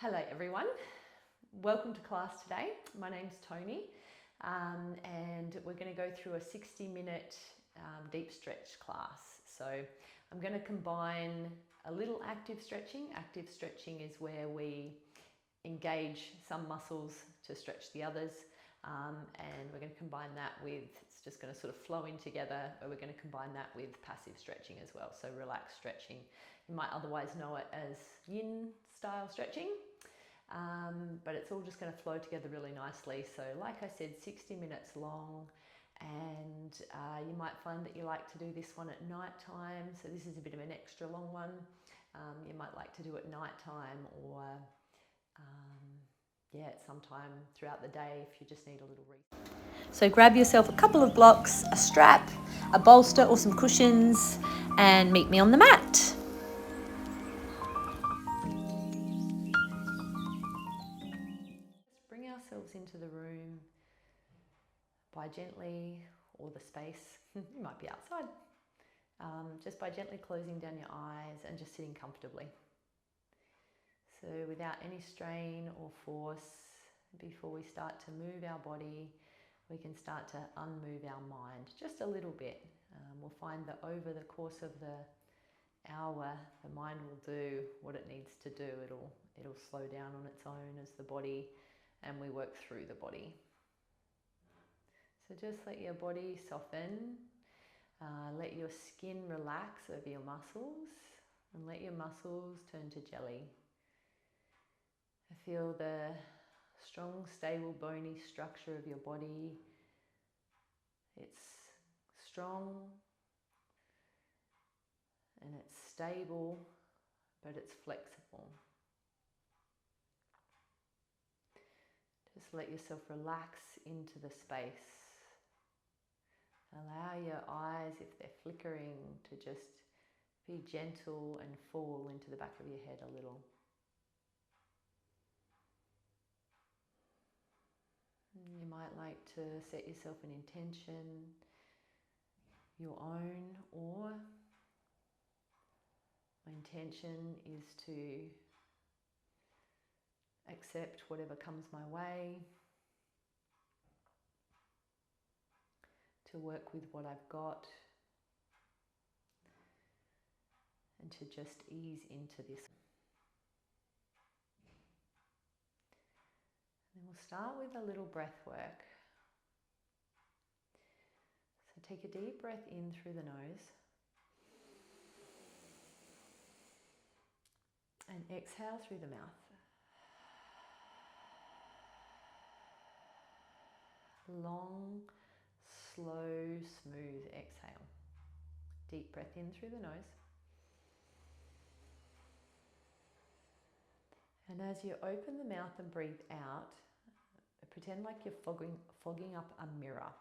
Hello everyone, welcome to class today. My name's Tony and we're going to go through a 60-minute deep stretch class. So I'm going to combine a little active stretching. Active stretching is where we engage some muscles to stretch the others, and we're going to combine that with, it's just going to sort of flow in together, but we're going to combine that with passive stretching as well, so relaxed stretching. You might otherwise know it as yin style stretching, but it's all just going to flow together really nicely. So like I said, 60 minutes long, and you might find that you like to do this one at night time, so this is a bit of an extra long one. You might like to do it night time, or at some time throughout the day if you just need a little reset. So grab yourself a couple of blocks, a strap, a bolster or some cushions, and meet me on the mat. Bring ourselves into the room by gently, or the space, you might be outside, just by gently closing down your eyes and just sitting comfortably. So without any strain or force, before we start to move our body, we can start to unmove our mind just a little bit. We'll find that over the course of the hour, the mind will do what it needs to do. It'll slow down on its own as the body, and we work through the body. So just let your body soften, let your skin relax over your muscles, and let your muscles turn to jelly. Feel the strong, stable, bony structure of your body. It's strong and it's stable, but it's flexible. Just let yourself relax into the space. Allow your eyes, if they're flickering, to just be gentle and fall into the back of your head a little. You might like to set yourself an intention, your own, or my intention is to accept whatever comes my way, to work with what I've got, and to just ease into this. And we'll start with a little breath work. So take a deep breath in through the nose and exhale through the mouth. Long, slow, smooth exhale. Deep breath in through the nose. And as you open the mouth and breathe out, pretend like you're fogging up a mirror.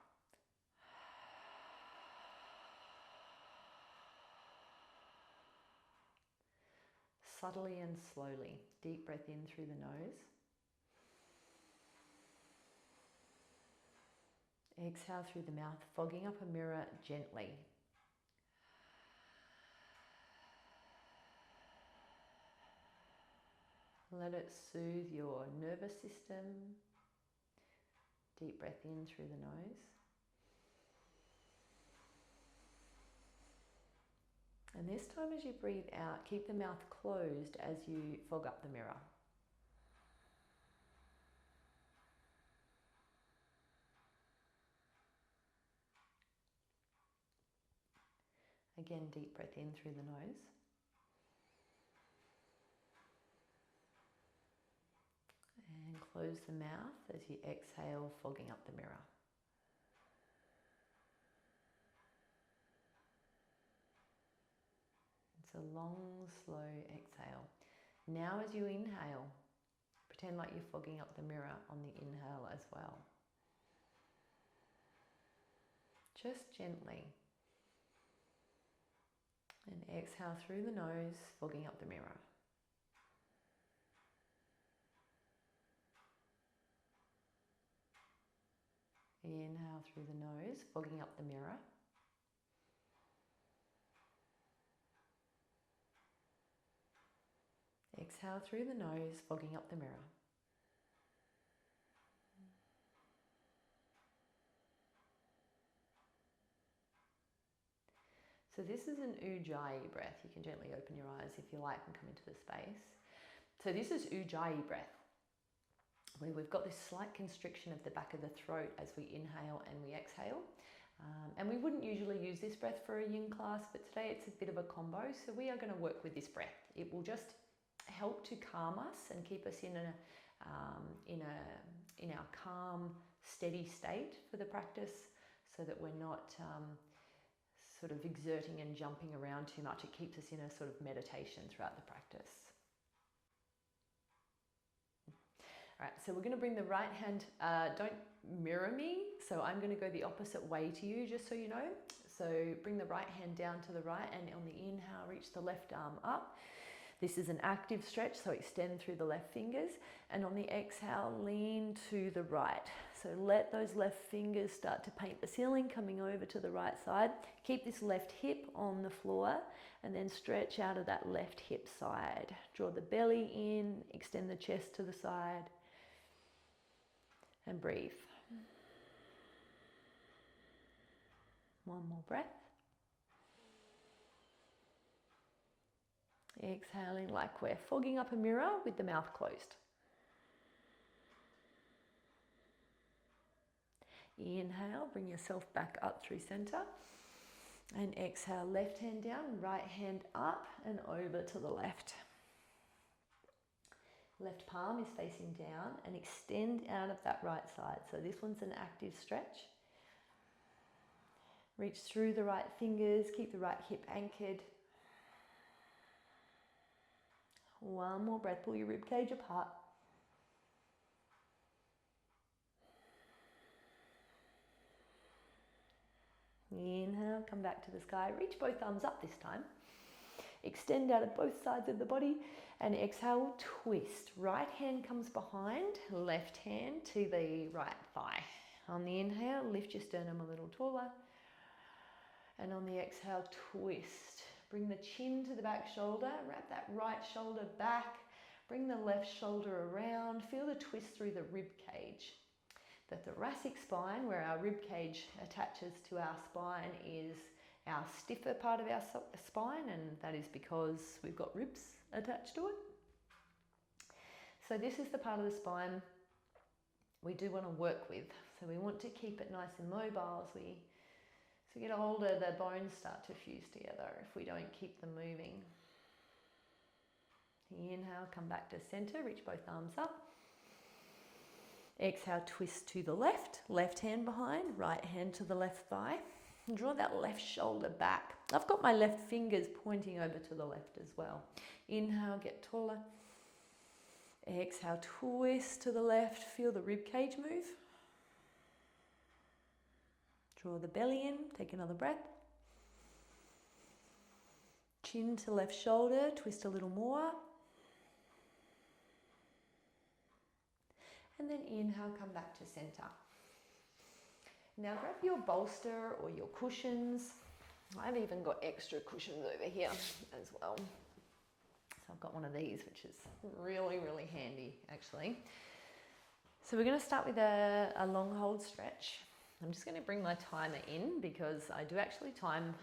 Subtly and slowly. Deep breath in through the nose. Exhale through the mouth, fogging up a mirror gently. Let it soothe your nervous system. Deep breath in through the nose. And this time as you breathe out, keep the mouth closed as you fog up the mirror. Again, deep breath in through the nose. And close the mouth as you exhale, fogging up the mirror. It's a long, slow exhale. Now as you inhale, pretend like you're fogging up the mirror on the inhale as well. Just gently. And exhale through the nose, fogging up the mirror. Inhale through the nose, fogging up the mirror. Exhale through the nose, fogging up the mirror. So this is an Ujjayi breath. You can gently open your eyes if you like and come into the space. So this is Ujjayi breath, where we've got this slight constriction of the back of the throat as we inhale and we exhale. And we wouldn't usually use this breath for a yin class, but today it's a bit of a combo. So we are going to work with this breath. It will just help to calm us and keep us in our calm, steady state for the practice, so that we're not sort of exerting and jumping around too much. It keeps us in a sort of meditation throughout the practice. All right, so we're going to bring the right hand, don't mirror me, so I'm going to go the opposite way to you, just so you know. So bring the right hand down to the right, and on the inhale, reach the left arm up. This is an active stretch, so extend through the left fingers, and on the exhale, lean to the right. So let those left fingers start to paint the ceiling, coming over to the right side. Keep this left hip on the floor, and then stretch out of that left hip side. Draw the belly in, extend the chest to the side, and breathe. One more breath. Exhaling like we're fogging up a mirror with the mouth closed. Inhale, bring yourself back up through center. And exhale, left hand down, right hand up and over to the left. Left palm is facing down, and extend out of that right side. So this one's an active stretch. Reach through the right fingers, keep the right hip anchored. One more breath, pull your rib cage apart. Inhale, come back to the sky. Reach both arms up this time. Extend out of both sides of the body, and exhale, twist. Right hand comes behind, left hand to the right thigh. On the inhale, lift your sternum a little taller. And on the exhale, twist. Bring the chin to the back shoulder, wrap that right shoulder back, bring the left shoulder around, feel the twist through the rib cage. The thoracic spine, where our rib cage attaches to our spine, is our stiffer part of our spine, and that is because we've got ribs attached to it. So this is the part of the spine we do want to work with. So we want to keep it nice and mobile. As we get older, the bones start to fuse together if we don't keep them moving. Inhale, come back to center, reach both arms up. Exhale, twist to the left, left hand behind, right hand to the left thigh. And draw that left shoulder back. I've got my left fingers pointing over to the left as well. Inhale, get taller. Exhale, twist to the left, feel the rib cage move. Draw the belly in, take another breath. Chin to left shoulder, twist a little more. And then inhale, come back to center. Now grab your bolster or your cushions. I've even got extra cushions over here as well. So I've got one of these, which is really, really handy actually. So we're going to start with a long hold stretch. I'm just going to bring my timer in because I do actually time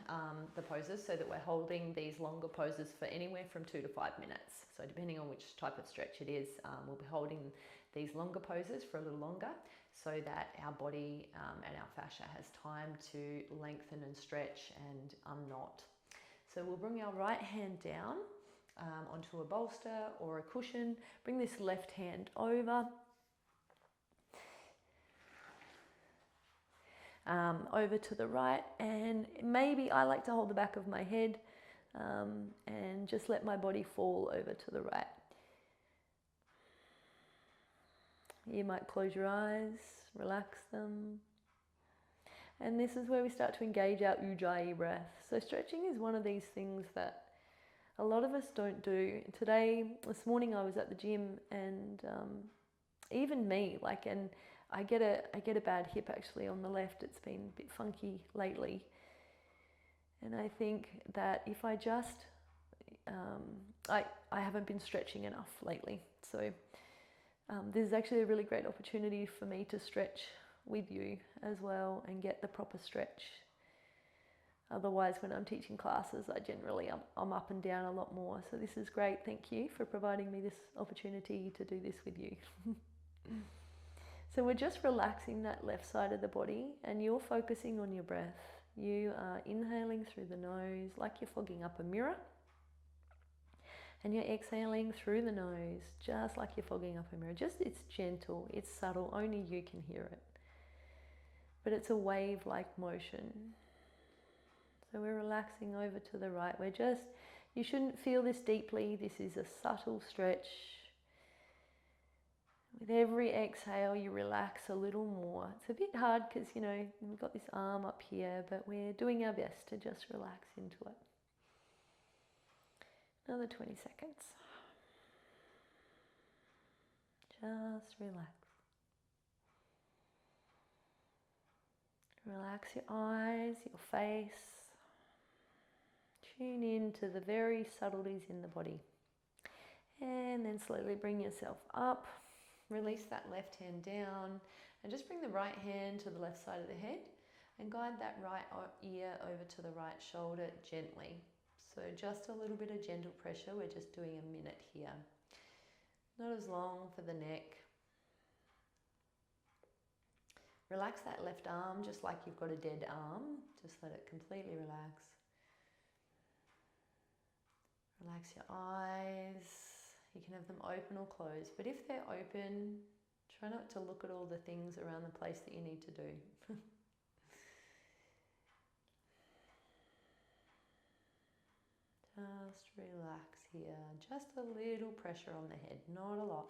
the poses so that we're holding these longer poses for anywhere from 2 to 5 minutes. So depending on which type of stretch it is, we'll be holding these longer poses for a little longer so that our body and our fascia has time to lengthen and stretch and unknot. So we'll bring our right hand down onto a bolster or a cushion. Bring this left hand over. Over to the right, and maybe I like to hold the back of my head and just let my body fall over to the right. You might close your eyes, relax them. And this is where we start to engage our Ujjayi breath. So stretching is one of these things that a lot of us don't do. This morning I was at the gym, and even me, and I get a bad hip actually on the left. It's been a bit funky lately. And I think that if I just I haven't been stretching enough lately. So this is actually a really great opportunity for me to stretch with you as well and get the proper stretch. Otherwise, when I'm teaching classes, I'm up and down a lot more. So this is great. Thank you for providing me this opportunity to do this with you. So we're just relaxing that left side of the body, and you're focusing on your breath. You are inhaling through the nose like you're fogging up a mirror. And you're exhaling through the nose, just like you're fogging up a mirror. It's gentle, it's subtle, only you can hear it. But it's a wave-like motion. So we're relaxing over to the right. You shouldn't feel this deeply. This is a subtle stretch. With every exhale, you relax a little more. It's a bit hard because, we've got this arm up here, but we're doing our best to just relax into it. Another 20 seconds. Just relax. Relax your eyes, your face. Tune in to the very subtleties in the body. And then slowly bring yourself up. Release that left hand down. And just bring the right hand to the left side of the head. And guide that right ear over to the right shoulder gently. So just a little bit of gentle pressure. We're just doing a minute here. Not as long for the neck. Relax that left arm just like you've got a dead arm. Just let it completely relax. Relax your eyes. You can have them open or closed, but if they're open, try not to look at all the things around the place that you need to do. Just relax here. Just a little pressure on the head, not a lot.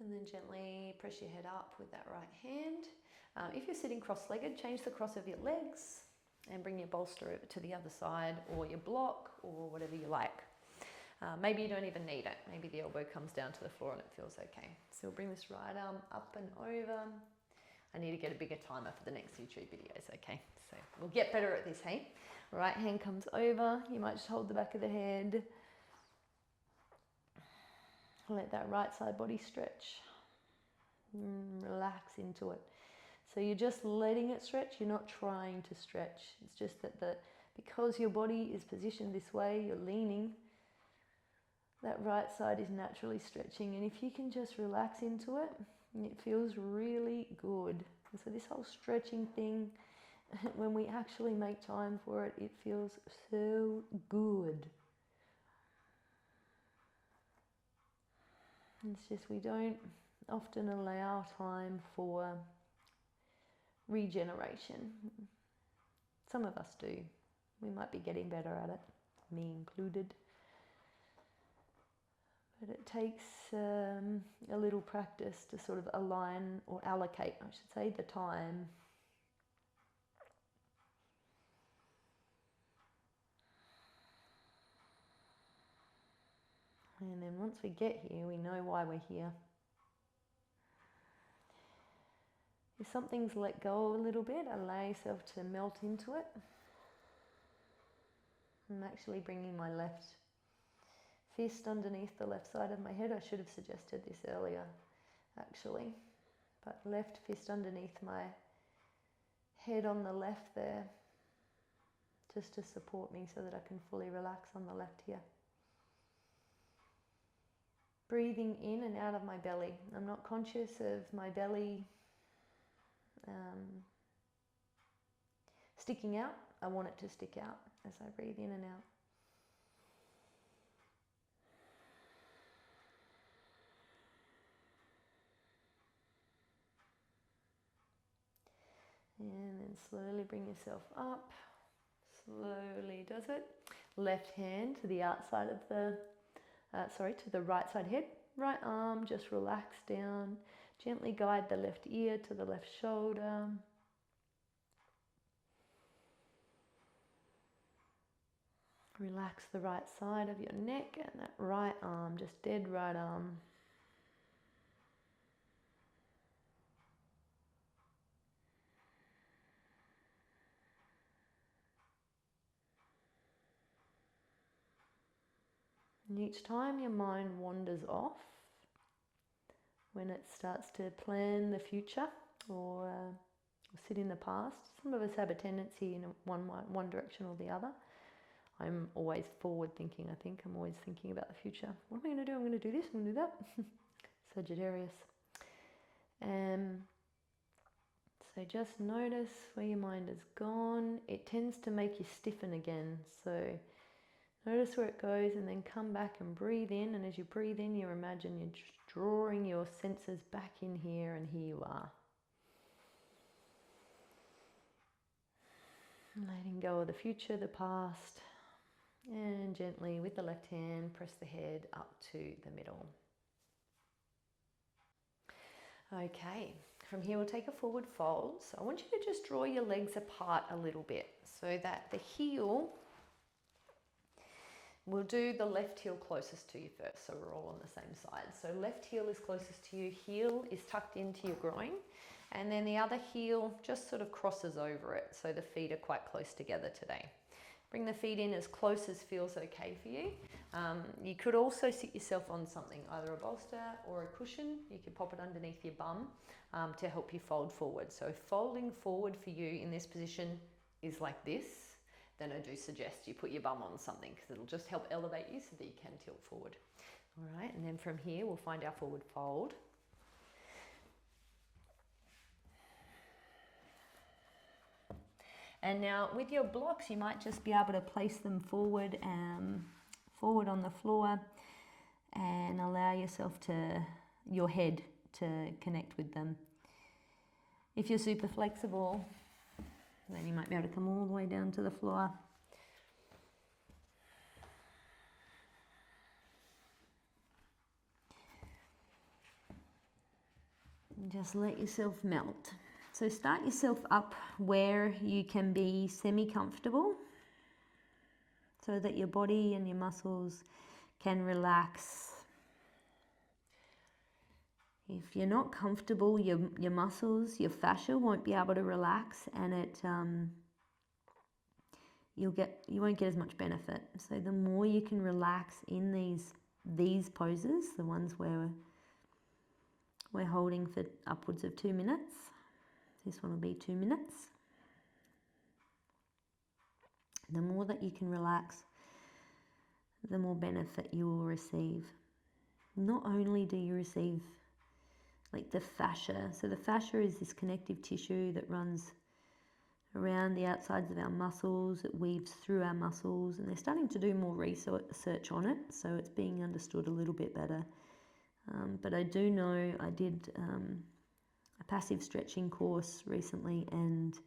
And then gently press your head up with that right hand. If you're sitting cross-legged, change the cross of your legs and bring your bolster over to the other side, or your block, or whatever you like. Maybe you don't even need it. Maybe the elbow comes down to the floor and it feels okay. So we'll bring this right arm up and over. I need to get a bigger timer for the next YouTube videos, okay? So we'll get better at this, hey? Right hand comes over. You might just hold the back of the head. Let that right side body stretch. Relax into it. So you're just letting it stretch. You're not trying to stretch. It's just that because your body is positioned this way, you're leaning. That right side is naturally stretching. And if you can just relax into it, it feels really good. And so this whole stretching thing, when we actually make time for it, it feels so good. It's just we don't often allow time for regeneration. Some of us do. We might be getting better at it, me included. But it takes a little practice to sort of align or allocate, I should say, the time. And then once we get here, we know why we're here. If something's let go a little bit, allow yourself to melt into it. I'm actually bringing my left fist underneath the left side of my head. I should have suggested this earlier, actually. But left fist underneath my head on the left there, just to support me so that I can fully relax on the left here. Breathing in and out of my belly. I'm not conscious of my belly sticking out. I want it to stick out as I breathe in and out. And then slowly bring yourself up. Slowly does it. Left hand to the outside of the, to the right side head. Right arm just relax down. Gently guide the left ear to the left shoulder. Relax the right side of your neck and that right arm, just dead right arm. And each time your mind wanders off, when it starts to plan the future or sit in the past, some of us have a tendency in one direction or the other. I'm always forward thinking, I think. I'm always thinking about the future. What am I going to do? I'm going to do this, I'm going to do that. Sagittarius. So just notice where your mind has gone. It tends to make you stiffen again. So notice where it goes and then come back and breathe in. And as you breathe in, you imagine you're just drawing your senses back in here, and here you are. Letting go of the future, the past. And gently with the left hand, press the head up to the middle. Okay, from here we'll take a forward fold. So I want you to just draw your legs apart a little bit so that the heel, we'll do the left heel closest to you first, so we're all on the same side. So left heel is closest to you, heel is tucked into your groin, and then the other heel just sort of crosses over it, so the feet are quite close together today. Bring the feet in as close as feels okay for you. You could also sit yourself on something, either a bolster or a cushion. You could pop it underneath your bum to help you fold forward. So if folding forward for you in this position is like this, then I do suggest you put your bum on something because it'll just help elevate you so that you can tilt forward. All right, and then from here we'll find our forward fold. And now with your blocks, you might just be able to place them forward on the floor and allow your head to connect with them. If you're super flexible, then you might be able to come all the way down to the floor. And just let yourself melt. So start yourself up where you can be semi-comfortable so that your body and your muscles can relax. If you're not comfortable, your muscles, your fascia won't be able to relax, and you won't get as much benefit. So the more you can relax in these poses, the ones where we're holding for upwards of 2 minutes. This one will be 2 minutes. The more that you can relax, the more benefit you will receive. Not only do you receive like the fascia, so the fascia is this connective tissue that runs around the outsides of our muscles, it weaves through our muscles, and they're starting to do more research on it, so it's being understood a little bit better. But I do know I did a passive stretching course recently, and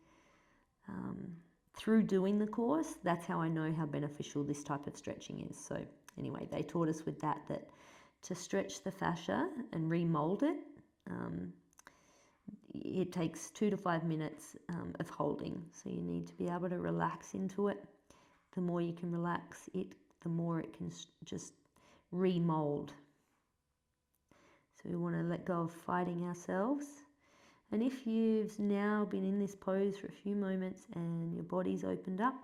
through doing the course, that's how I know how beneficial this type of stretching is. So anyway, they taught us with that to stretch the fascia and remold it, it takes 2 to 5 minutes of holding. So you need to be able to relax into it. The more you can relax it, the more it can just remold. So we want to let go of fighting ourselves. And if you've now been in this pose for a few moments and your body's opened up,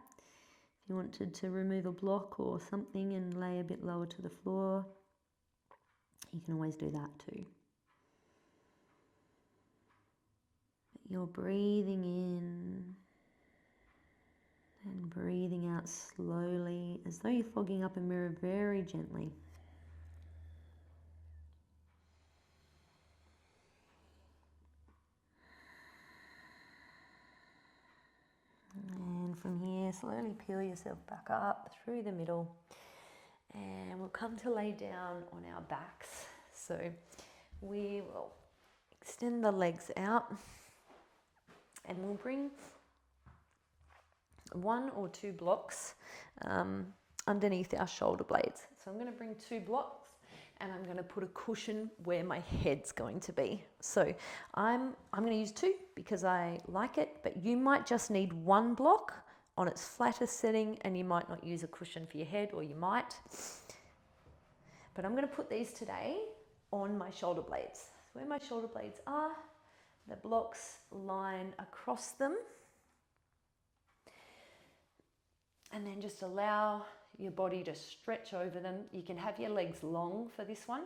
if you wanted to remove a block or something and lay a bit lower to the floor, you can always do that too. You're breathing in and breathing out slowly, as though you're fogging up a mirror very gently. And from here, slowly peel yourself back up through the middle. And we'll come to lay down on our backs. So we will extend the legs out and we'll bring 1 or 2 blocks underneath our shoulder blades. So I'm going to bring 2 blocks and I'm going to put a cushion where my head's going to be. So I'm going to use 2 because I like it, but you might just need 1 block on its flattest setting, and you might not use a cushion for your head, or you might. But I'm going to put these today on my shoulder blades. Where my shoulder blades are, the blocks line across them. And then just allow your body to stretch over them. You can have your legs long for this one.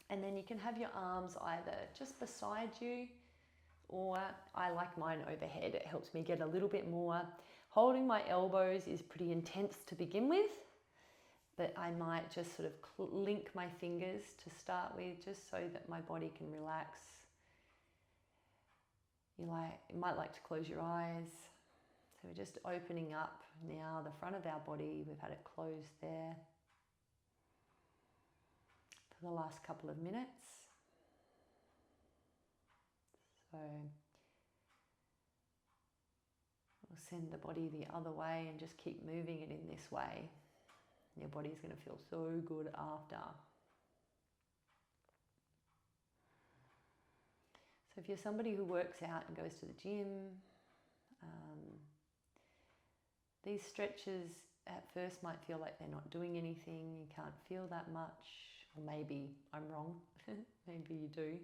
And then you can have your arms either just beside you, or I like mine overhead. It helps me get a little bit more. Holding my elbows is pretty intense to begin with, but I might just sort of link my fingers to start with, just so that my body can relax. You might like to close your eyes. So we're just opening up now the front of our body. We've had it closed there for the last couple of minutes. So we'll send the body the other way and just keep moving it in this way. Your body's going to feel so good after. So if you're somebody who works out and goes to the gym, these stretches at first might feel like they're not doing anything, you can't feel that much, or maybe I'm wrong, maybe you do.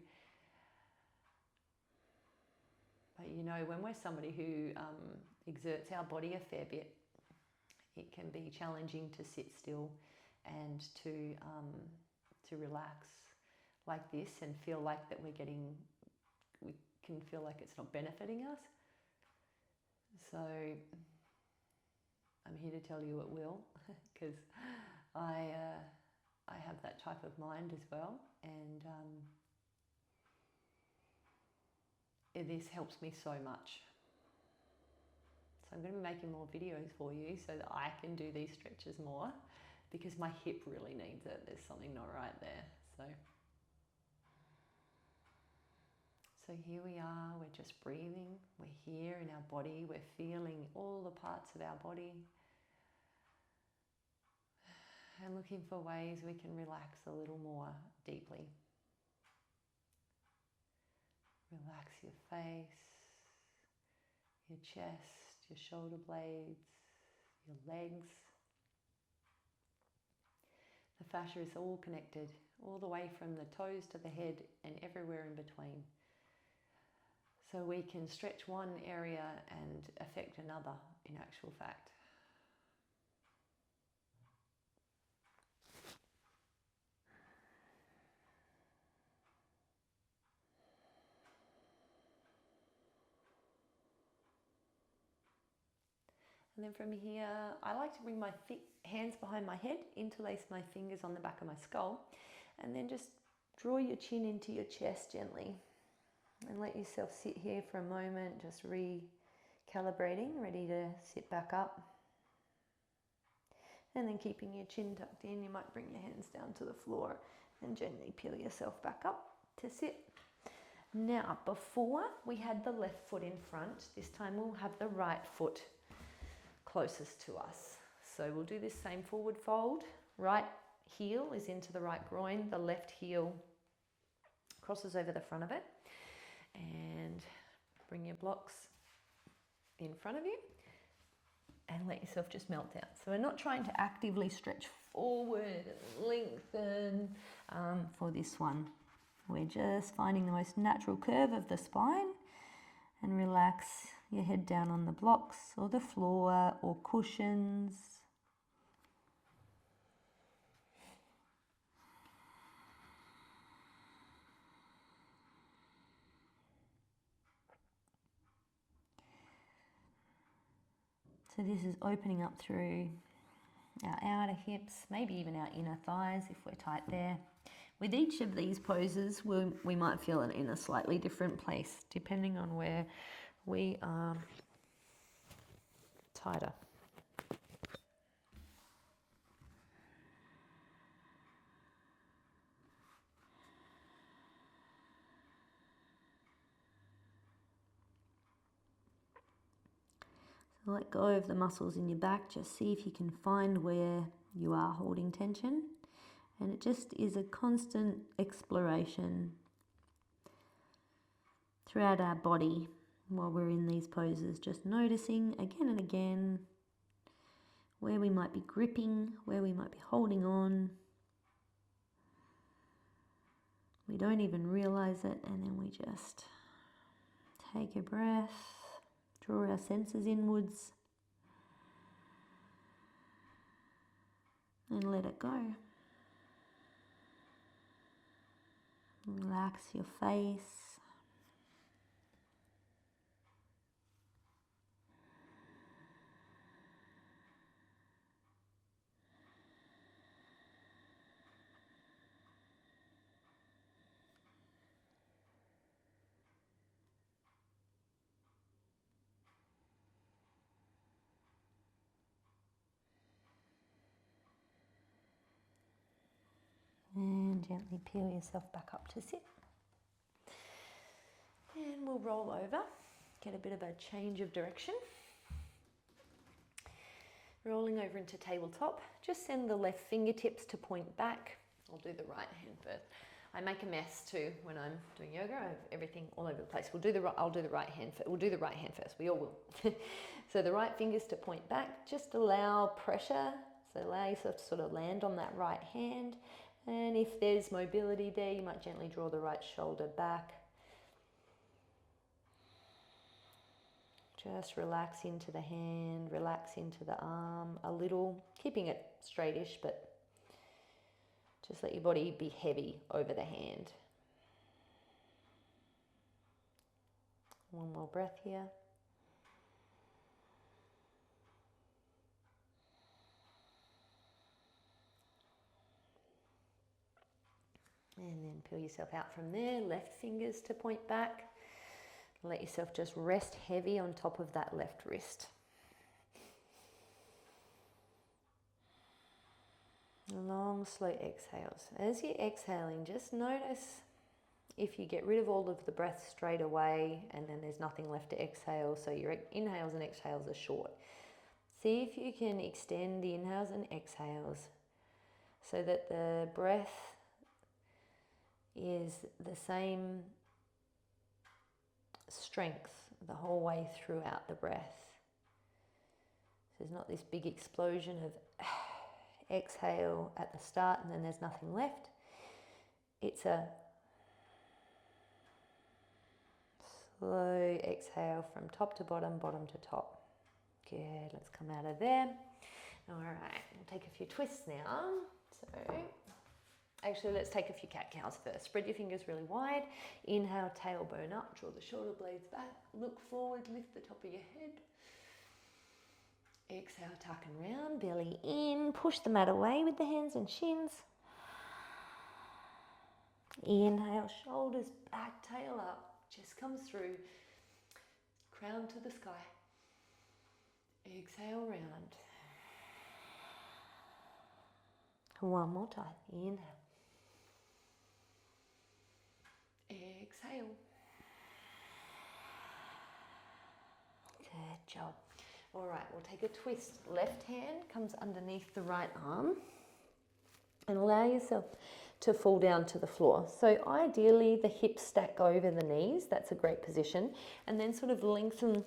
But you know, when we're somebody who exerts our body a fair bit, it can be challenging to sit still and to relax like this and feel like that we can feel like it's not benefiting us. So I'm here to tell you it will, because I have that type of mind as well, and this helps me so much. So I'm going to be making more videos for you so that I can do these stretches more, because my hip really needs it. There's something not right there. So here we are, we're just breathing, we're here in our body, we're feeling all the parts of our body, and looking for ways we can relax a little more deeply. Relax your face, your chest, your shoulder blades, your legs. The fascia is all connected, all the way from the toes to the head and everywhere in between. So we can stretch one area and affect another, in actual fact. And then from here, I like to bring my hands behind my head, interlace my fingers on the back of my skull, and then just draw your chin into your chest gently. And let yourself sit here for a moment, just recalibrating, ready to sit back up. And then keeping your chin tucked in, you might bring your hands down to the floor and gently peel yourself back up to sit. Now, before we had the left foot in front, this time we'll have the right foot closest to us. So we'll do this same forward fold. Right heel is into the right groin, the left heel crosses over the front of it. And bring your blocks in front of you and let yourself just melt down. So we're not trying to actively stretch forward and lengthen for this one. We're just finding the most natural curve of the spine, and relax your head down on the blocks or the floor or cushions. So this is opening up through our outer hips, maybe even our inner thighs if we're tight there. With each of these poses, we might feel it in a slightly different place, depending on where we are tighter. Let go of the muscles in your back. Just see if you can find where you are holding tension. And it just is a constant exploration throughout our body while we're in these poses. Just noticing again and again where we might be gripping, where we might be holding on. We don't even realize it, and then we just take a breath, draw our senses inwards, and let it go. Relax your face. And gently peel yourself back up to sit. And we'll roll over, get a bit of a change of direction. Rolling over into tabletop, just send the left fingertips to point back. I'll do the right hand first. I make a mess too when I'm doing yoga. I have everything all over the place. I'll do the right hand first. We'll do the right hand first. We all will. So the right fingers to point back. Just allow pressure. So allow yourself to sort of land on that right hand. And if there's mobility there, you might gently draw the right shoulder back. Just relax into the hand, relax into the arm a little, keeping it straightish, but just let your body be heavy over the hand. One more breath here. And then peel yourself out from there, left fingers to point back. Let yourself just rest heavy on top of that left wrist. Long, slow exhales. As you're exhaling, just notice if you get rid of all of the breath straight away and then there's nothing left to exhale, so your inhales and exhales are short. See if you can extend the inhales and exhales so that the breath is the same strength the whole way throughout the breath. So there's not this big explosion of exhale at the start and then there's nothing left. It's a slow exhale from top to bottom, bottom to top. Good, let's come out of there. All right, we'll take a few twists now. So actually, let's take a few cat-cows first. Spread your fingers really wide. Inhale, tailbone up, draw the shoulder blades back. Look forward, lift the top of your head. Exhale, tuck and round, belly in. Push the mat away with the hands and shins. Inhale, shoulders back, tail up. Chest comes through. Crown to the sky. Exhale, round. One more time. Inhale. Exhale. Good job. All right, we'll take a twist. Left hand comes underneath the right arm and allow yourself to fall down to the floor. So ideally the hips stack over the knees. That's a great position. And then sort of lengthen.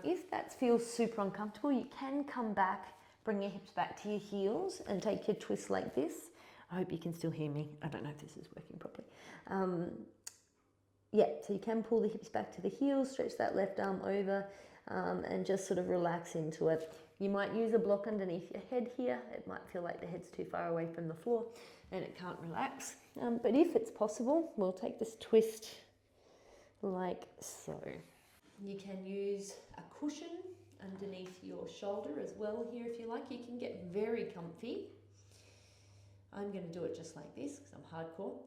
If that feels super uncomfortable, you can come back, bring your hips back to your heels and take your twist like this. I hope you can still hear me. I don't know if this is working properly. Yeah, so you can pull the hips back to the heels, stretch that left arm over and just sort of relax into it. You might use a block underneath your head here. It might feel like the head's too far away from the floor and it can't relax. But if it's possible, we'll take this twist like so. You can use a cushion underneath your shoulder as well here if you like. You can get very comfy. I'm going to do it just like this because I'm hardcore.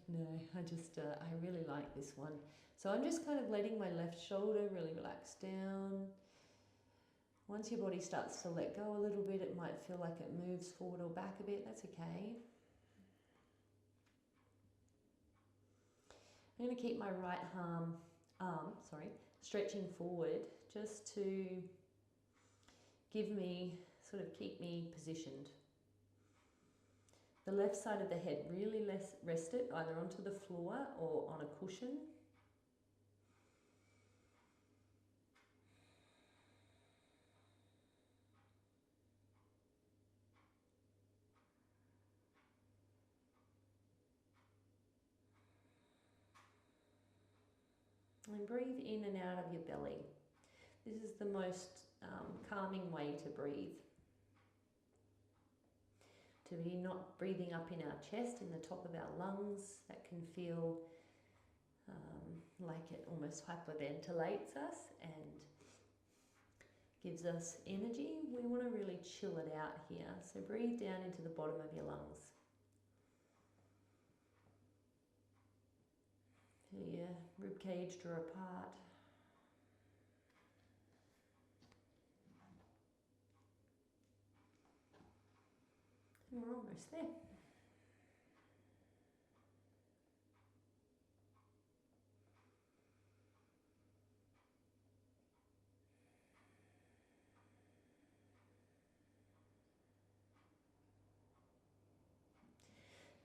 No, I really like this one. So I'm just kind of letting my left shoulder really relax down. Once your body starts to let go a little bit, it might feel like it moves forward or back a bit. That's okay. I'm going to keep my right arm stretching forward just to give me, sort of keep me positioned. The left side of the head, really rest it either onto the floor or on a cushion. And breathe in and out of your belly. This is the most calming way to breathe. To be not breathing up in our chest, in the top of our lungs. That can feel like it almost hyperventilates us and gives us energy. We want to really chill it out here. So breathe down into the bottom of your lungs. Feel your rib cage draw apart. And we're almost there.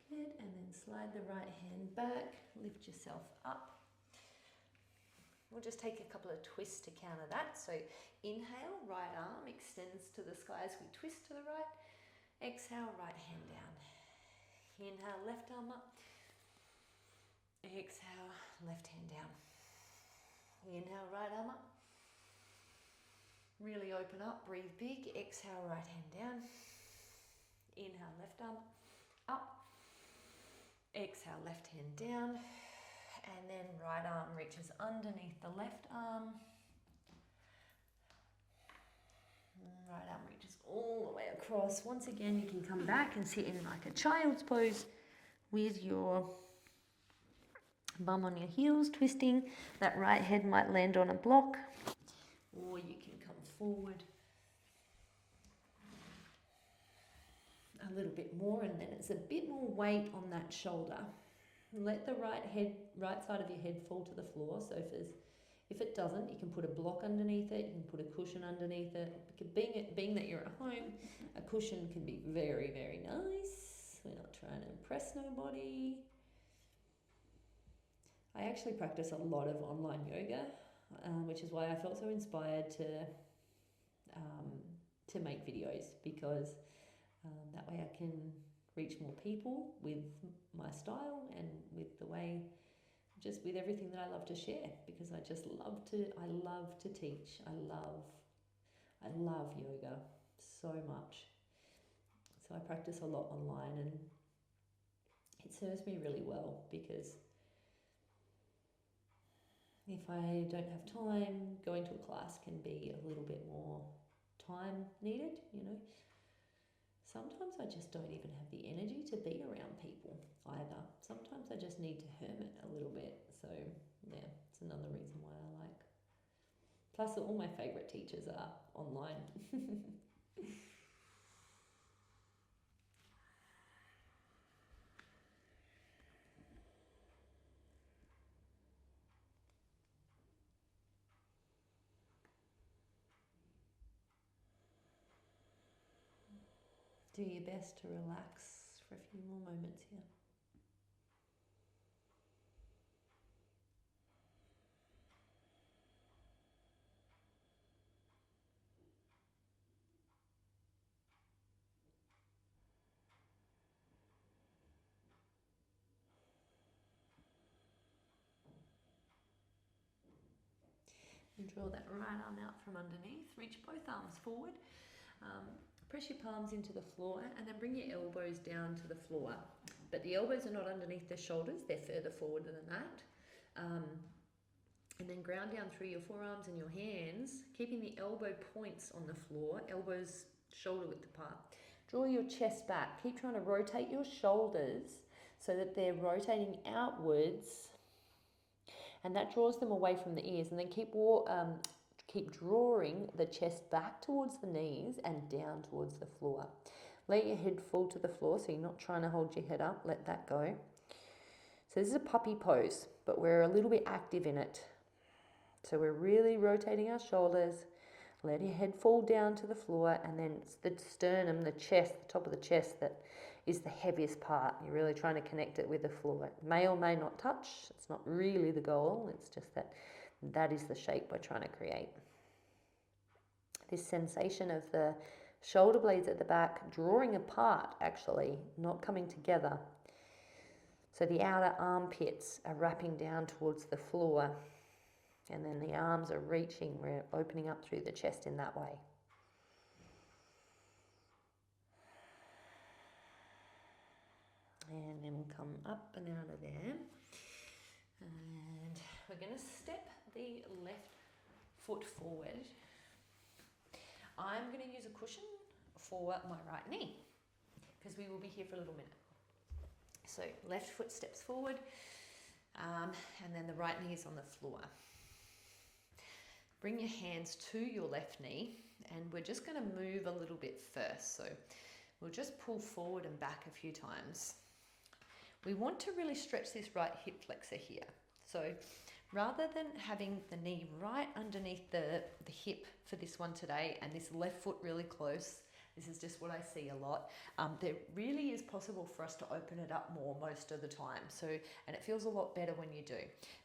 Good, and then slide the right hand back, lift yourself up. We'll just take a couple of twists to counter that. So inhale, right arm extends to the sky as we twist to the right. Exhale, right hand down. Inhale, left arm up. Exhale, left hand down. Inhale, right arm up. Really open up, breathe big. Exhale, right hand down. Inhale, left arm up. Exhale, left hand down. And then right arm reaches underneath the left arm. Right arm reaches all the way across. Once again, you can come back and sit in like a child's pose with your bum on your heels, twisting. That right head might land on a block, or you can come forward a little bit more, and then it's a bit more weight on that shoulder. Let the right side of your head fall to the floor. So if it doesn't, you can put a block underneath it, you can put a cushion underneath it. Being that you're at home, a cushion can be very, very nice. We're not trying to impress nobody. I actually practice a lot of online yoga, which is why I felt so inspired to make videos, because that way I can reach more people with my style and with the way, just with everything that I love to share, because I love to teach. I love yoga so much. So I practice a lot online, and it serves me really well, because if I don't have time, going to a class can be a little bit more time needed, you know. Sometimes I just don't even have the energy to be around people either. Sometimes I just need to hermit a little bit. So yeah, it's another reason why I like. Plus all my favourite teachers are online. Do your best to relax for a few more moments here. And draw that right arm out from underneath. Reach both arms forward. Press your palms into the floor, and then bring your elbows down to the floor. But the elbows are not underneath the shoulders, they're further forward than that. And then ground down through your forearms and your hands, keeping the elbow points on the floor, elbows shoulder width apart. Draw your chest back. Keep trying to rotate your shoulders so that they're rotating outwards, and that draws them away from the ears. And then keep drawing the chest back towards the knees and down towards the floor. Let your head fall to the floor, so you're not trying to hold your head up. Let that go. So this is a puppy pose, but we're a little bit active in it. So we're really rotating our shoulders. Let your head fall down to the floor, and then it's the sternum, the chest, the top of the chest that is the heaviest part. You're really trying to connect it with the floor. It may or may not touch. It's not really the goal. It's just that is the shape we're trying to create. This sensation of the shoulder blades at the back drawing apart, actually, not coming together. So the outer armpits are wrapping down towards the floor, and then the arms are reaching, we're opening up through the chest in that way. And then we'll come up and out of there. And we're going to step the left foot forward. I'm going to use a cushion for my right knee because we will be here for a little minute. So left foot steps forward, and then the right knee is on the floor. Bring your hands to your left knee, and we're just going to move a little bit first. So we'll just pull forward and back a few times. We want to really stretch this right hip flexor here. So rather than having the knee right underneath the hip for this one today, and this left foot really close, this is just what I see a lot. There really is possible for us to open it up more most of the time. So, and it feels a lot better when you do.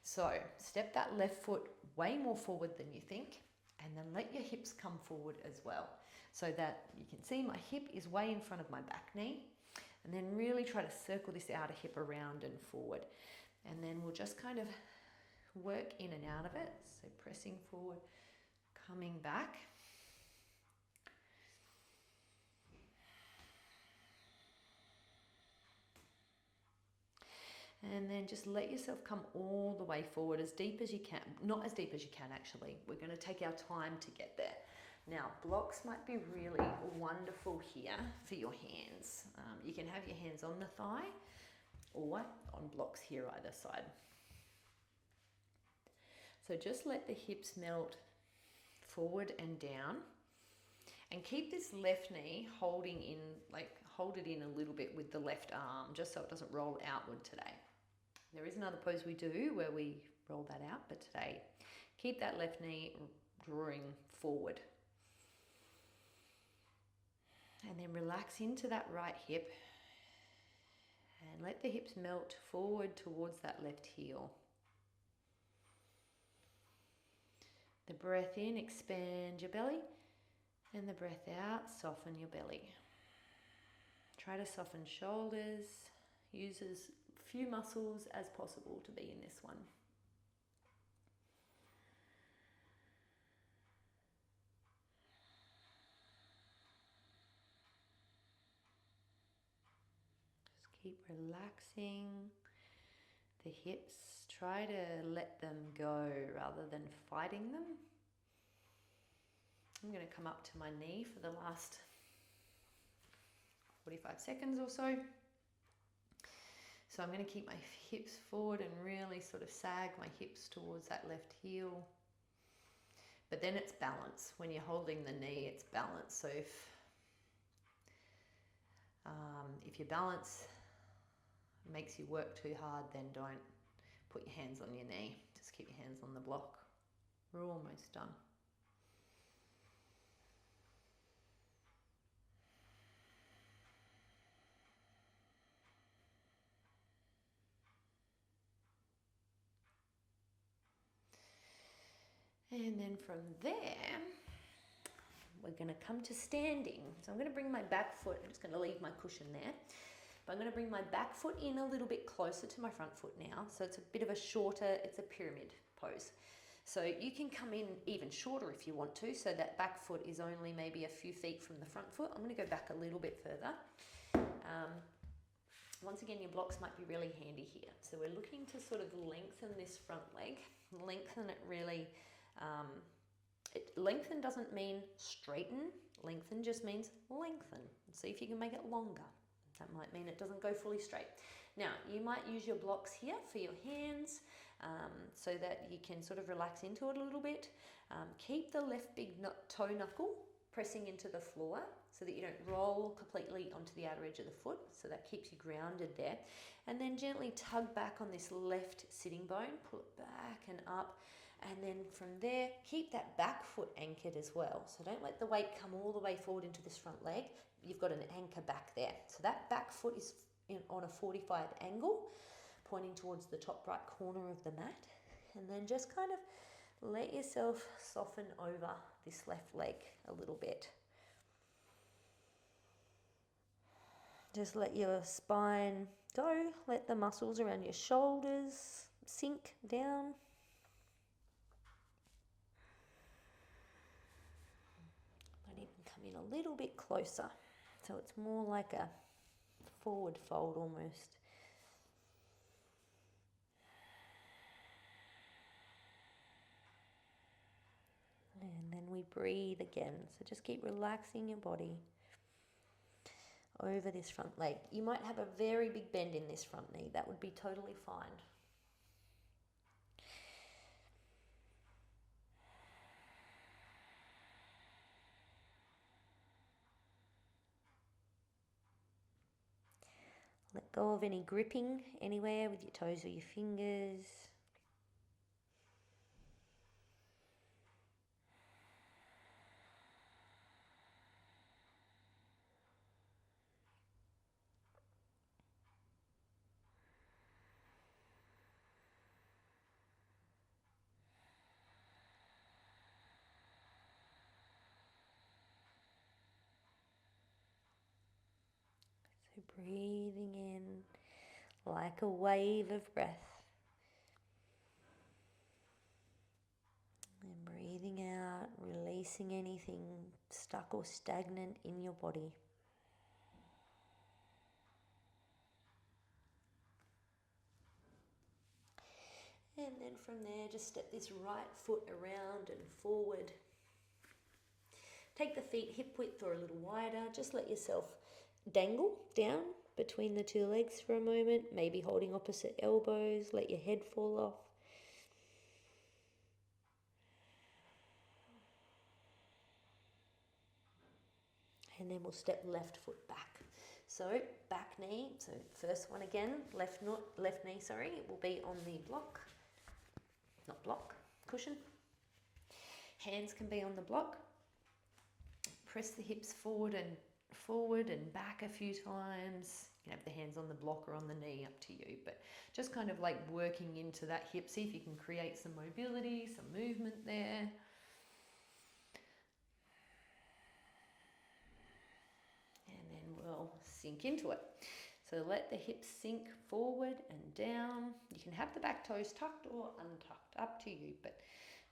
So step that left foot way more forward than you think, and then let your hips come forward as well. So that you can see my hip is way in front of my back knee, and then really try to circle this outer hip around and forward. And then we'll just kind of work in and out of it. So pressing forward, coming back. And then just let yourself come all the way forward as deep as you can. Not as deep as you can, actually. We're going to take our time to get there. Now, blocks might be really wonderful here for your hands. You can have your hands on the thigh or on blocks here either side. So just let the hips melt forward and down. And keep this left knee holding in, hold it in a little bit with the left arm, just so it doesn't roll outward today. There is another pose we do where we roll that out, but today, keep that left knee drawing forward. And then relax into that right hip and let the hips melt forward towards that left heel. The breath in, expand your belly, and the breath out, soften your belly. Try to soften shoulders, use as few muscles as possible to be in this one. Just keep relaxing the hips. Try to let them go rather than fighting them. I'm going to come up to my knee for the last 45 seconds or so. So I'm going to keep my hips forward and really sort of sag my hips towards that left heel. But then it's balance. When you're holding the knee, it's balance. So if your balance makes you work too hard, then don't put your hands on your knee. Just keep your hands on the block. We're almost done. And then from there, we're going to come to standing. So I'm going to bring my back foot, I'm just going to leave my cushion there, but I'm going to bring my back foot in a little bit closer to my front foot now. So it's a bit of a shorter, it's a pyramid pose. So you can come in even shorter if you want to, so that back foot is only maybe a few feet from the front foot. I'm going to go back a little bit further. Once again, your blocks might be really handy here. So we're looking to sort of lengthen this front leg, lengthen it really. Lengthen doesn't mean straighten, lengthen just means lengthen. See if you can make it longer. That might mean it doesn't go fully straight. Now, you might use your blocks here for your hands so that you can sort of relax into it a little bit. Keep the left big toe knuckle pressing into the floor so that you don't roll completely onto the outer edge of the foot, so that keeps you grounded there. And then gently tug back on this left sitting bone, pull it back and up. And then from there, keep that back foot anchored as well. So don't let the weight come all the way forward into this front leg. You've got an anchor back there. So that back foot is on a 45 angle, pointing towards the top right corner of the mat. And then just kind of let yourself soften over this left leg a little bit. Just let your spine go. Let the muscles around your shoulders sink down. Might even come in a little bit closer. So it's more like a forward fold almost. And then we breathe again. So just keep relaxing your body over this front leg. You might have a very big bend in this front knee. That would be totally fine. Let go of any gripping anywhere with your toes or your fingers. So breathing in like a wave of breath. And breathing out, releasing anything stuck or stagnant in your body. And then from there, just step this right foot around and forward. Take the feet hip width or a little wider. Just let yourself dangle down between the two legs for a moment, maybe holding opposite elbows. Let your head fall off. And then we'll step left foot back. So back knee, so first one again, left knee, it will be on the cushion. Hands can be on the block. Press the hips forward and back a few times. You can have the hands on the block or on the knee, up to you, but just kind of like working into that hip. See if you can create some mobility, some movement there. And then we'll sink into it. So let the hips sink forward and down. You can have the back toes tucked or untucked, up to you, but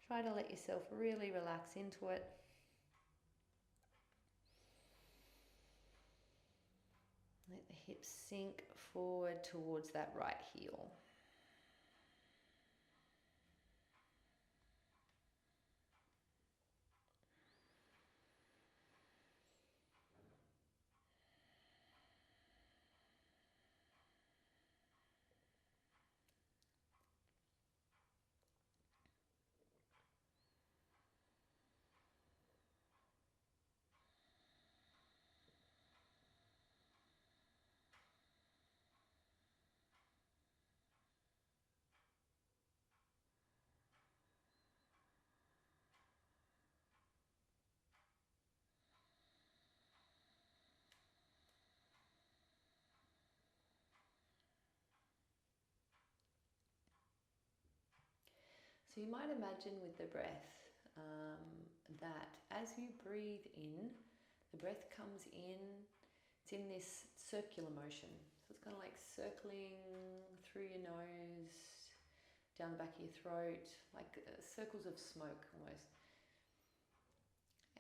try to let yourself really relax into it. Let the hips sink forward towards that right heel. So you might imagine with the breath that as you breathe in, the breath comes in, it's in this circular motion. So it's kind of like circling through your nose, down the back of your throat, like circles of smoke almost.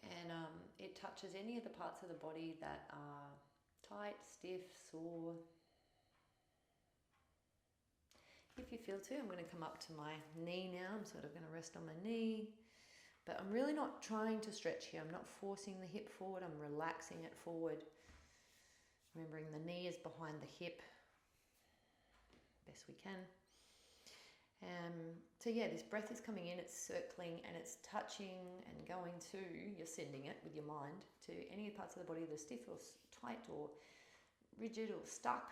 And it touches any of the parts of the body that are tight, stiff, sore. If you feel to, I'm going to come up to my knee now. I'm sort of going to rest on my knee. But I'm really not trying to stretch here. I'm not forcing the hip forward. I'm relaxing it forward. Remembering the knee is behind the hip. Best we can. So yeah, this breath is coming in. It's circling and it's touching and going to, you're sending it with your mind, to any parts of the body that are stiff or tight or rigid or stuck.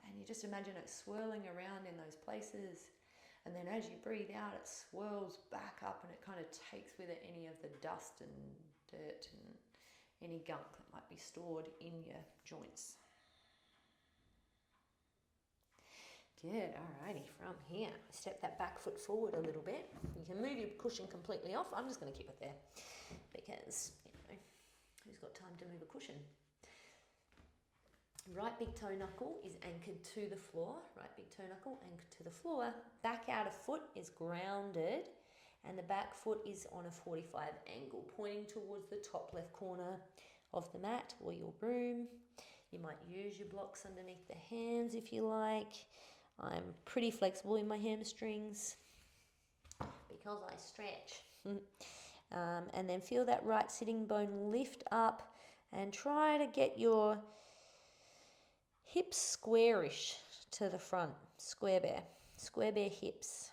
And you just imagine it swirling around in those places. And then as you breathe out, it swirls back up and it kind of takes with it any of the dust and dirt and any gunk that might be stored in your joints. Good, alrighty, from here, step that back foot forward a little bit. You can move your cushion completely off. I'm just going to keep it there because, who's got time to move a cushion? Right big toe knuckle is anchored to the floor. Right big toe knuckle anchored to the floor. Back outer foot is grounded and the back foot is on a 45 angle, pointing towards the top left corner of the mat or your broom. You might use your blocks underneath the hands if you like. I'm pretty flexible in my hamstrings because I stretch. And then feel that right sitting bone lift up and try to get your hips squarish to the front, square bear hips.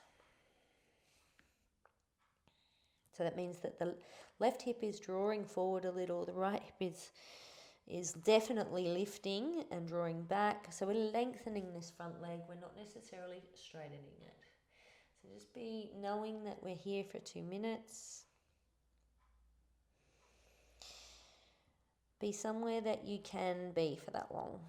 So that means that the left hip is drawing forward a little, the right hip is definitely lifting and drawing back. So we're lengthening this front leg, we're not necessarily straightening it. So just be knowing that we're here for 2 minutes. Be somewhere that you can be for that long.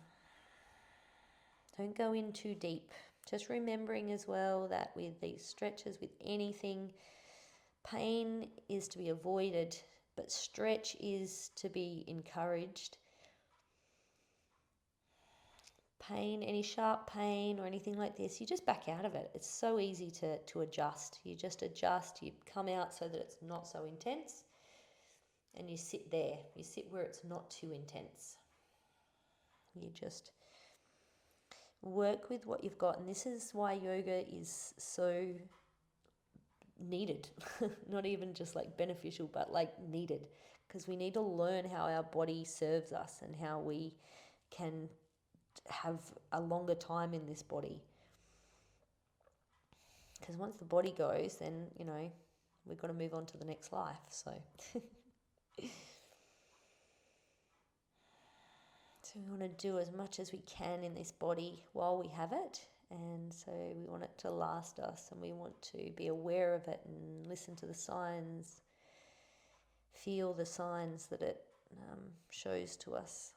Don't go in too deep. Just remembering as well that with these stretches, with anything, pain is to be avoided, but stretch is to be encouraged. Pain, any sharp pain or anything like this, you just back out of it. It's so easy to adjust. You just adjust, you come out so that it's not so intense, and you sit there. You sit where it's not too intense. You just work with what you've got, and this is why yoga is so needed. Not even just like beneficial, but like needed, because we need to learn how our body serves us and how we can have a longer time in this body. Because once the body goes, then we've got to move on to the next life. So So we want to do as much as we can in this body while we have it, and so we want it to last us, and we want to be aware of it and listen to the signs, feel the signs that it shows to us.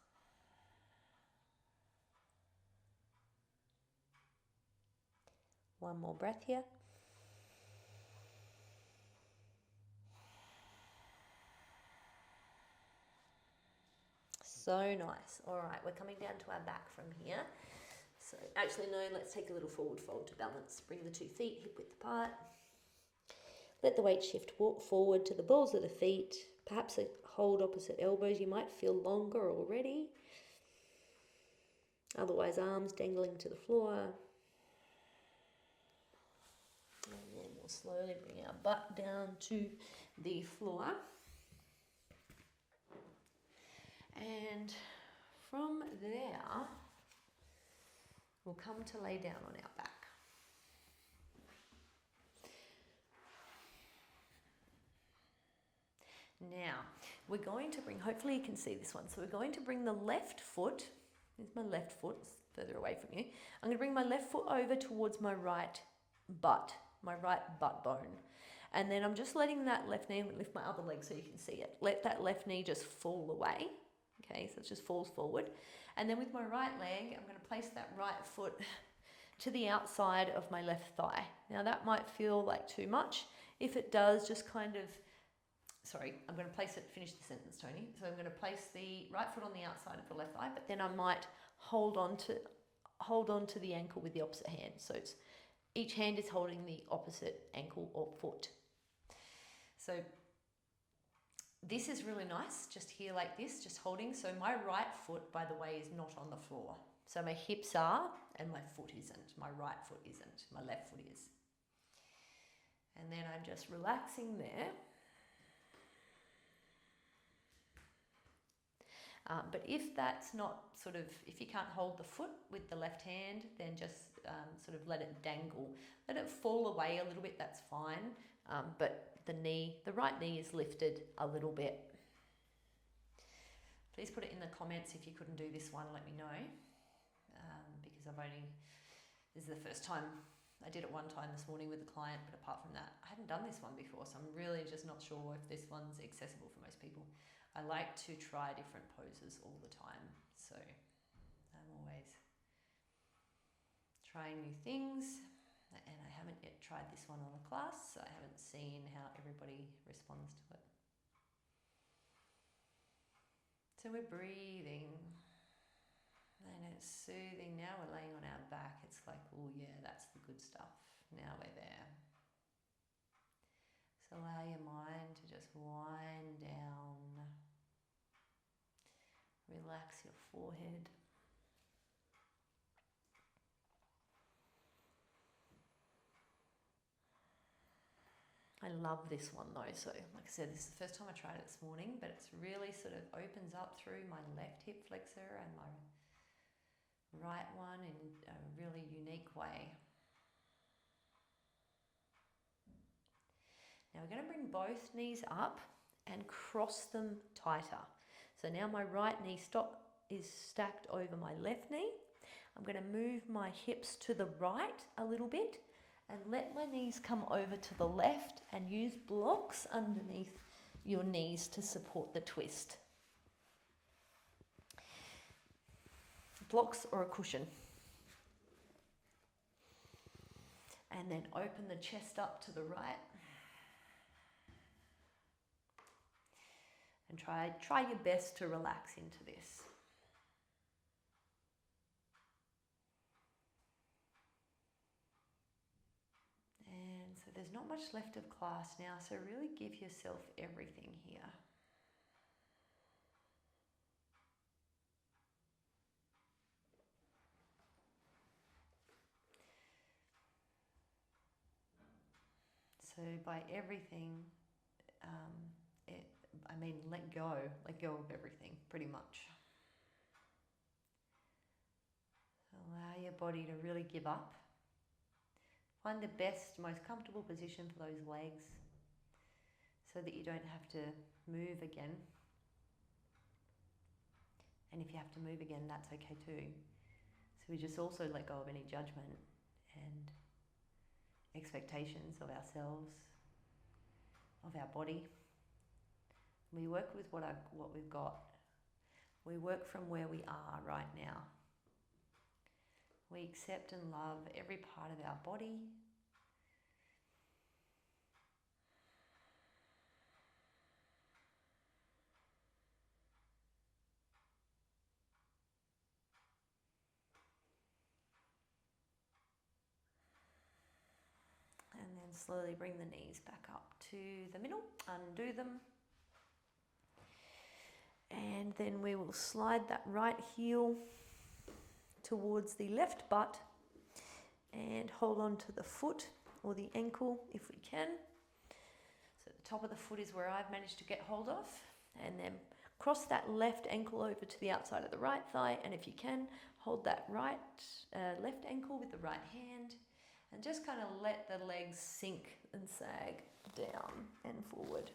One more breath here. So nice. All right, we're coming down to our back from here. So actually, no, let's take a little forward fold to balance. Bring the 2 feet hip width apart. Let the weight shift forward to the balls of the feet. Perhaps hold opposite elbows. You might feel longer already. Otherwise, arms dangling to the floor. And then we'll slowly bring our butt down to the floor. And from there, we'll come to lay down on our back. Now, we're going to bring, hopefully you can see this one, so we're going to bring the left foot, here's my left foot, it's further away from you. I'm going to bring my left foot over towards my right butt bone. And then I'm just letting that left knee, I'm going to lift my other leg so you can see it. Let that left knee just fall away. Okay, so it just falls forward. And then with my right leg, I'm going to place that right foot to the outside of my left thigh. Now that might feel like too much. If it does, just kind of, I'm going to place it, finish the sentence, Tony. So I'm going to place the right foot on the outside of the left thigh, but then I might hold on to the ankle with the opposite hand. So it's, each hand is holding the opposite ankle or foot. So this is really nice, just here like this, just holding. So my right foot, by the way, is not on the floor. So my hips are, and my foot isn't. My right foot isn't, my left foot is. And then I'm just relaxing there. But if that's not if you can't hold the foot with the left hand, then just let it dangle. Let it fall away a little bit, that's fine. But the right knee is lifted a little bit. Please put it in the comments if you couldn't do this one, let me know. Because this is the first time I did it one time this morning with a client, but apart from that, I hadn't done this one before, so I'm really just not sure if this one's accessible for most people. I like to try different poses all the time, so I'm always trying new things, and I haven't yet tried this one on a class, so I haven't seen how everybody responds to it. So we're breathing, and it's soothing. Now we're laying on our back. It's like, oh yeah, that's the good stuff. Now we're there. So allow your mind to just wind down. Relax your forehead. I love this one though, so like I said, this is the first time I tried it this morning, but it's really sort of opens up through my left hip flexor and my right one in a really unique way. Now we're going to bring both knees up and cross them tighter. So now my right knee is stacked over my left knee. I'm going to move my hips to the right a little bit and let my knees come over to the left and use blocks underneath your knees to support the twist. Blocks or a cushion. And then open the chest up to the right. And try your best to relax into this. And so there's not much left of class now, so really give yourself everything here. So by everything, I mean let go of everything, pretty much. Allow your body to really give up. Find the best, most comfortable position for those legs so that you don't have to move again. And if you have to move again, that's okay too. So we just also let go of any judgment and expectations of ourselves, of our body. We work with what we've got. We work from where we are right now. We accept and love every part of our body. And then slowly bring the knees back up to the middle, undo them. And then we will slide that right heel towards the left butt and hold on to the foot or the ankle if we can. So the top of the foot is where I've managed to get hold of, and then cross that left ankle over to the outside of the right thigh, and if you can, hold that left ankle with the right hand and just kind of let the legs sink and sag down and forward.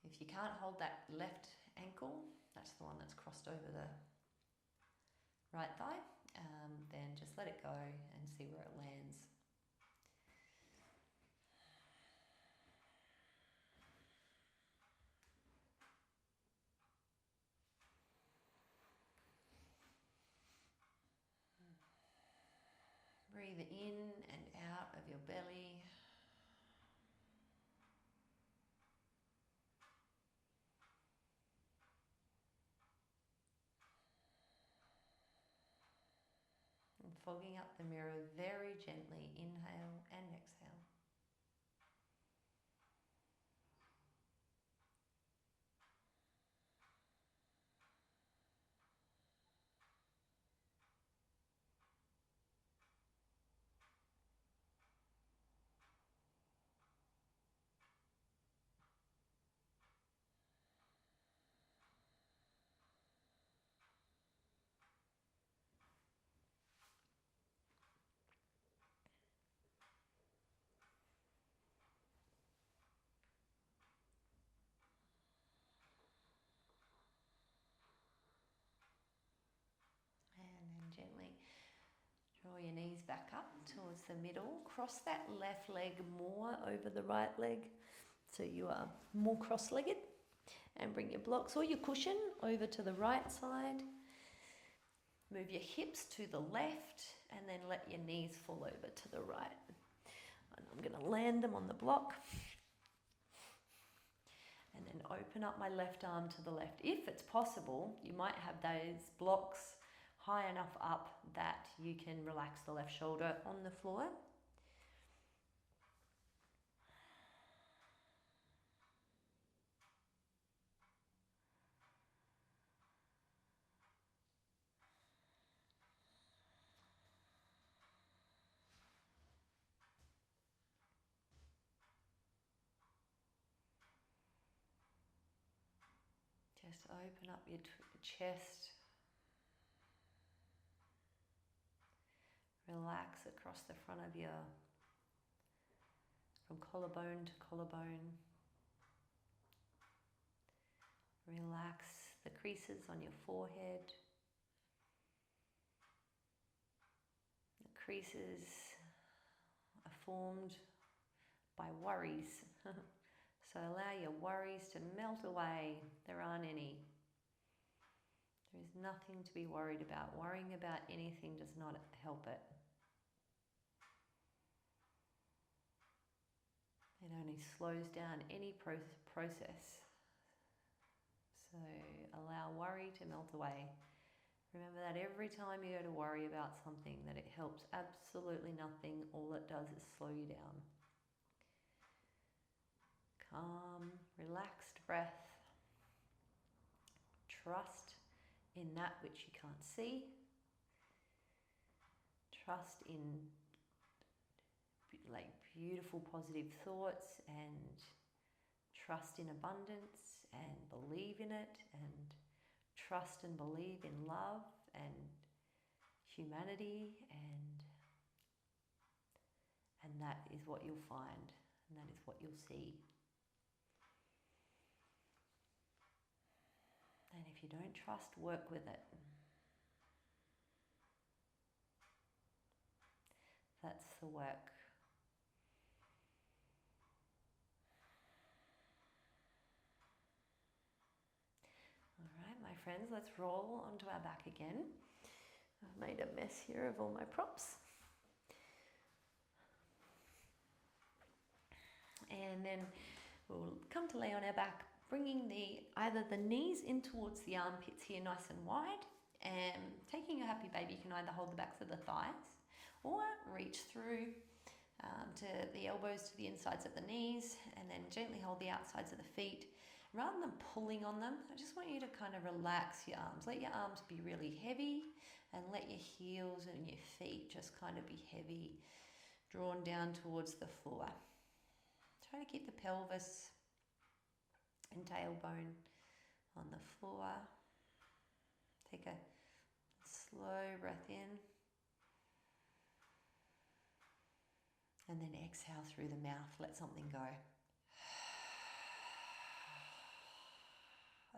If you can't hold that left ankle, that's the one that's crossed over the right thigh, then just let it go and see where it lands. Breathe in and out of your belly. And fogging up the mirror very gently, inhale and exhale. your knees back up towards the middle. Cross that left leg more over the right leg, so you are more cross-legged. And bring your blocks or your cushion over to the right side. Move your hips to the left, and then let your knees fall over to the right. And I'm going to land them on the block. And then open up my left arm to the left. If it's possible, you might have those blocks high enough up that you can relax the left shoulder on the floor. Just open up your chest. Relax across the front of from collarbone to collarbone. Relax the creases on your forehead. The creases are formed by worries. So allow your worries to melt away. There aren't any. There is nothing to be worried about. Worrying about anything does not help it. It only slows down any process. So allow worry to melt away. Remember that every time you go to worry about something, that it helps absolutely nothing. All it does is slow you down. Calm, relaxed breath. Trust in that which you can't see. Trust in beautiful positive thoughts, and trust in abundance, and believe in it, and trust and believe in love and humanity, and that is what you'll find, and that is what you'll see. And if you don't trust, work with it. That's the work. All right, my friends, let's roll onto our back again. I've made a mess here of all my props. And then we'll come to lay on our back, bringing either the knees in towards the armpits here nice and wide, and taking a happy baby, you can either hold the backs of the thighs or reach through to the elbows to the insides of the knees, and then gently hold the outsides of the feet. Rather than pulling on them, I just want you to kind of relax your arms. Let your arms be really heavy, and let your heels and your feet just kind of be heavy, drawn down towards the floor. Try to keep the pelvis and tailbone on the floor. Take a slow breath in. And then exhale through the mouth. Let something go.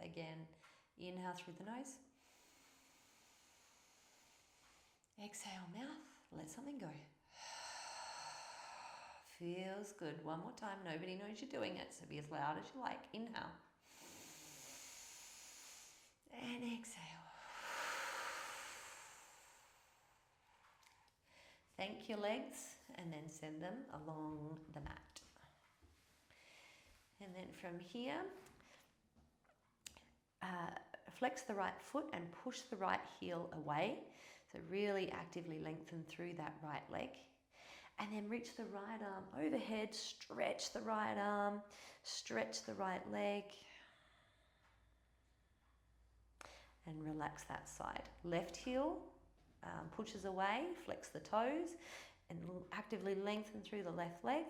Again, inhale through the nose. Exhale, mouth. Let something go. Feels good. One more time. Nobody knows you're doing it, so be as loud as you like. Inhale. And exhale. Thank your legs, and then send them along the mat. And then from here, flex the right foot and push the right heel away. So really actively lengthen through that right leg. And then reach the right arm overhead, stretch the right arm, stretch the right leg. And relax that side. Left heel pushes away, flex the toes, and actively lengthen through the left leg.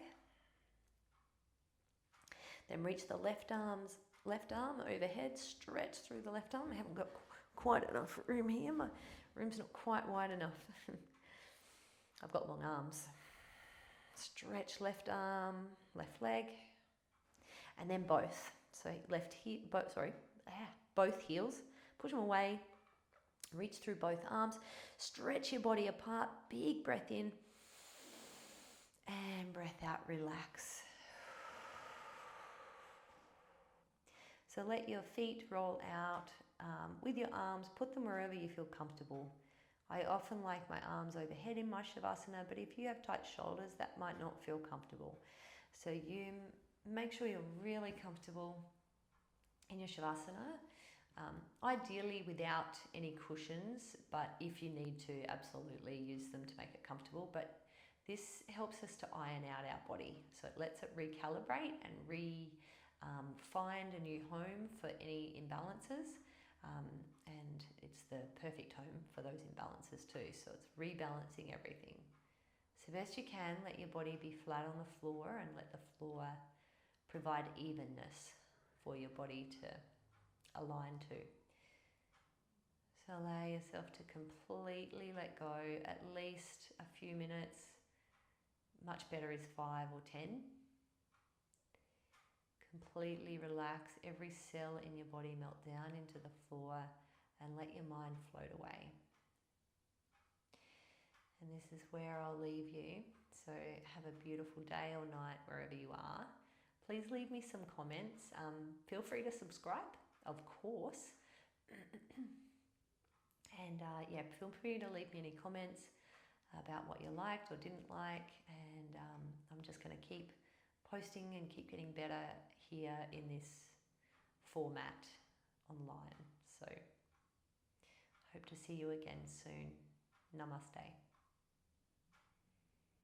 Then reach the left arm overhead, stretch through the left arm. I haven't got quite enough room here. My room's not quite wide enough. I've got long arms. Stretch left arm, left leg, and then both. So both heels. Push them away, Reach through both arms, stretch your body apart, big breath in, and breath out, relax. So let your feet roll out with your arms, put them wherever you feel comfortable. I often like my arms overhead in my Shavasana, but if you have tight shoulders, that might not feel comfortable. So you make sure you're really comfortable in your Shavasana. Ideally without any cushions, but if you need to, absolutely use them to make it comfortable. But this helps us to iron out our body. So it lets it recalibrate and find a new home for any imbalances. And it's the perfect home for those imbalances too. So it's rebalancing everything. So best you can, let your body be flat on the floor and let the floor provide evenness for your body to align to. So allow yourself to completely let go, at least a few minutes. Much better is 5 or 10. Completely relax, every cell in your body melt down into the floor and let your mind float away. And this is where I'll leave you. So have a beautiful day or night wherever you are. Please leave me some comments. Feel free to subscribe, of course. And yeah, feel free to leave me any comments about what you liked or didn't like. And I'm just going to keep posting and keep getting better here in this format online. So hope to see you again soon. Namaste.